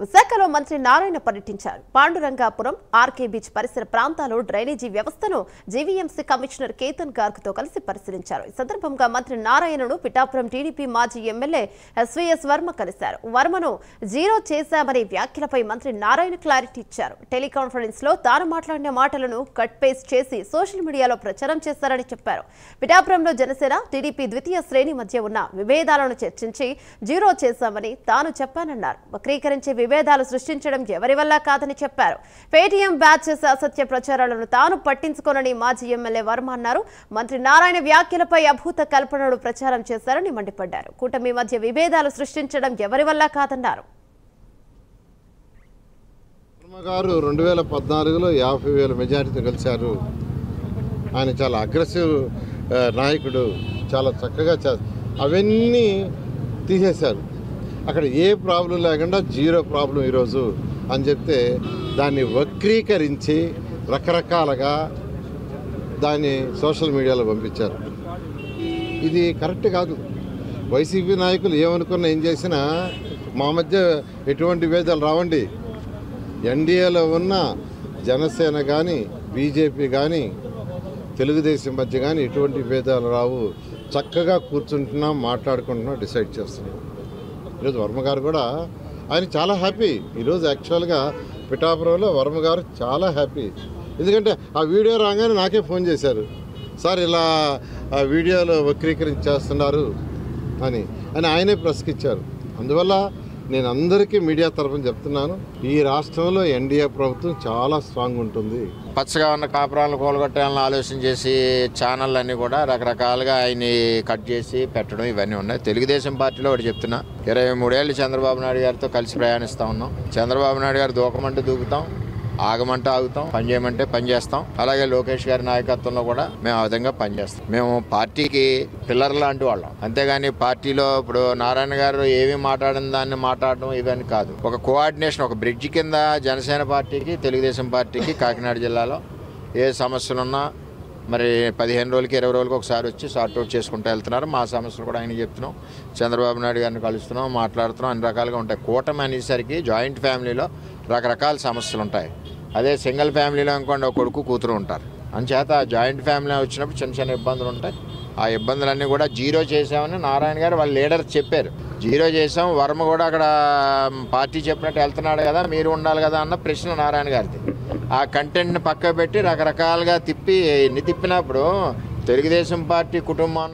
విశాఖలో మంత్రి నారాయణ పర్యటించారు. పాండురంగాపురం, ఆర్కే బీచ్ పరిసర ప్రాంతాల్లో డ్రైనేజీ వ్యవస్థను జీవీఎంసీ కమిషనర్ కేతన్ గార్గ్తో కలిసి పరిశీలించారు. ఈ సందర్భంగా మంత్రి నారాయణను పిఠాపురం టీడీపీ మాజీ ఎమ్మెల్యే ఎస్వీఎస్ వర్మ కలిశారు. వర్మను జీరో చేశామనే వ్యాఖ్యలపై మంత్రి నారాయణ క్లారిటీ ఇచ్చారు. టెలికాన్ఫరెన్స్ లో తాను మాట్లాడిన మాటలను కట్ పేస్ట్ చేసి సోషల్ మీడియాలో ప్రచారం చేశారని చెప్పారు. పిఠాపురంలో జనసేన, టీడీపీ ద్వితీయ శ్రేణి మధ్య ఉన్న విభేదాలను చర్చించి జీరో చేశామని తాను చెప్పానన్నారు. వక్రీకరించే విభేదాలు సృష్టించడం ఎవరి వల్ల కాదని చెప్పారు. పేటీఎం బ్యాచ్ చేసే అసత్య ప్రచారాలను తాను పట్టించుకోనని మాజీ ఎమ్మెల్యే వర్మ అన్నారు. మంత్రి నారాయణ వ్యాఖ్యలపై అభూత కల్పనలు ప్రచారం చేశారని మండిపడ్డారు. కూటమి మధ్య విభేదాలు సృష్టించడం ఎవరి వల్ల కాదన్నారు. వర్మ గారు 2014లో 50,000 మెజారిటీతో గెలిచారు. ఆయన చాలా అగ్రెసివ్ నాయకుడు, చాలా చక్కగా అవన్నీ తీసేశారు. అక్కడ ఏ ప్రాబ్లం లేకుండా జీరో ప్రాబ్లం ఈరోజు అని చెప్తే దాన్ని వక్రీకరించి రకరకాలుగా దాన్ని సోషల్ మీడియాలో పంపించారు. ఇది కరెక్ట్ కాదు. వైసీపీ నాయకులు ఏమనుకున్నా ఏం చేసినా మా మధ్య ఎటువంటి విభేదాలు రావండి. ఎన్డీఏలో ఉన్న జనసేన కానీ, బీజేపీ కానీ, తెలుగుదేశం మధ్య కానీ ఎటువంటి విభేదాలు రావు. చక్కగా కూర్చుంటున్నాం, మాట్లాడుకుంటున్నాం, డిసైడ్ చేస్తున్నాం. ఈరోజు వర్మ గారు కూడా ఆయన చాలా హ్యాపీ. ఈరోజు యాక్చువల్గా పిఠాపురంలో వర్మ గారు చాలా హ్యాపీ. ఎందుకంటే ఆ వీడియో రాగానే నాకే ఫోన్ చేశారు, సార్ ఇలా ఆ వీడియోలో వక్రీకరించేస్తున్నారు అని ఆయనే ప్రశ్నించారు. అందువల్ల నేను అందరికీ మీడియా తరఫున చెప్తున్నాను, ఈ రాష్ట్రంలో ఎన్డీఏ ప్రభుత్వం చాలా స్ట్రాంగ్ ఉంటుంది. పచ్చగా ఉన్న కాపురాలను కూలగొట్టాలని ఆలోచన చేసి ఛానళ్ళన్నీ కూడా రకరకాలుగా ఆయన్ని కట్ చేసి పెట్టడం ఇవన్నీ ఉన్నాయి. తెలుగుదేశం పార్టీలో ఒకటి చెప్తున్నా, 23 ఏళ్ళు చంద్రబాబు నాయుడు గారితో కలిసి ప్రయాణిస్తూ ఉన్నాం. చంద్రబాబు నాయుడు గారు దూకమంటే దూకుతాం, ఆగమంటే ఆగుతాం, పని చేయమంటే పని చేస్తాం. అలాగే లోకేష్ గారి నాయకత్వంలో కూడా మేము ఆ విధంగా పనిచేస్తాం. మేము పార్టీకి పిల్లర్ లాంటి వాళ్ళం, అంతేగాని పార్టీలో ఇప్పుడు నారాయణ గారు ఏమి మాట్లాడిన దాన్ని మాట్లాడడం ఇవన్నీ కాదు. ఒక కోఆర్డినేషన్, ఒక బ్రిడ్జ్ కింద జనసేన పార్టీకి, తెలుగుదేశం పార్టీకి కాకినాడ జిల్లాలో ఏ సమస్యలున్నా మరి 15 రోజులకి 20 రోజులకి ఒకసారి వచ్చి సార్ట్అవుట్ చేసుకుంటూ వెళ్తున్నారు. మా సమస్యలు కూడా ఆయన చెప్తున్నాం, చంద్రబాబు నాయుడు గారిని కలుస్తున్నాం, మాట్లాడుతున్నాం, అన్ని రకాలుగా ఉంటాయి. కూటమి అనేసరికి జాయింట్ ఫ్యామిలీలో రకరకాల సమస్యలు ఉంటాయి. అదే సింగిల్ ఫ్యామిలీలో అనుకోండి, ఒక కొడుకు కూతురు ఉంటారు. అంచేత జాయింట్ ఫ్యామిలీ వచ్చినప్పుడు చిన్న చిన్న ఇబ్బందులు ఉంటాయి. ఆ ఇబ్బందులన్నీ కూడా జీరో చేసామని నారాయణ గారు వాళ్ళ లీడర్ చెప్పారు. జీరో చేసాం, వర్మ కూడా అక్కడ పార్టీ చెప్పినట్టు వెళ్తున్నాడు కదా, మీరు ఉండాలి కదా అన్న ప్రశ్న నారాయణ గారిది. ఆ కంటెంట్ని పక్క పెట్టి రకరకాలుగా తిప్పినప్పుడు తెలుగుదేశం పార్టీ కుటుంబాన్ని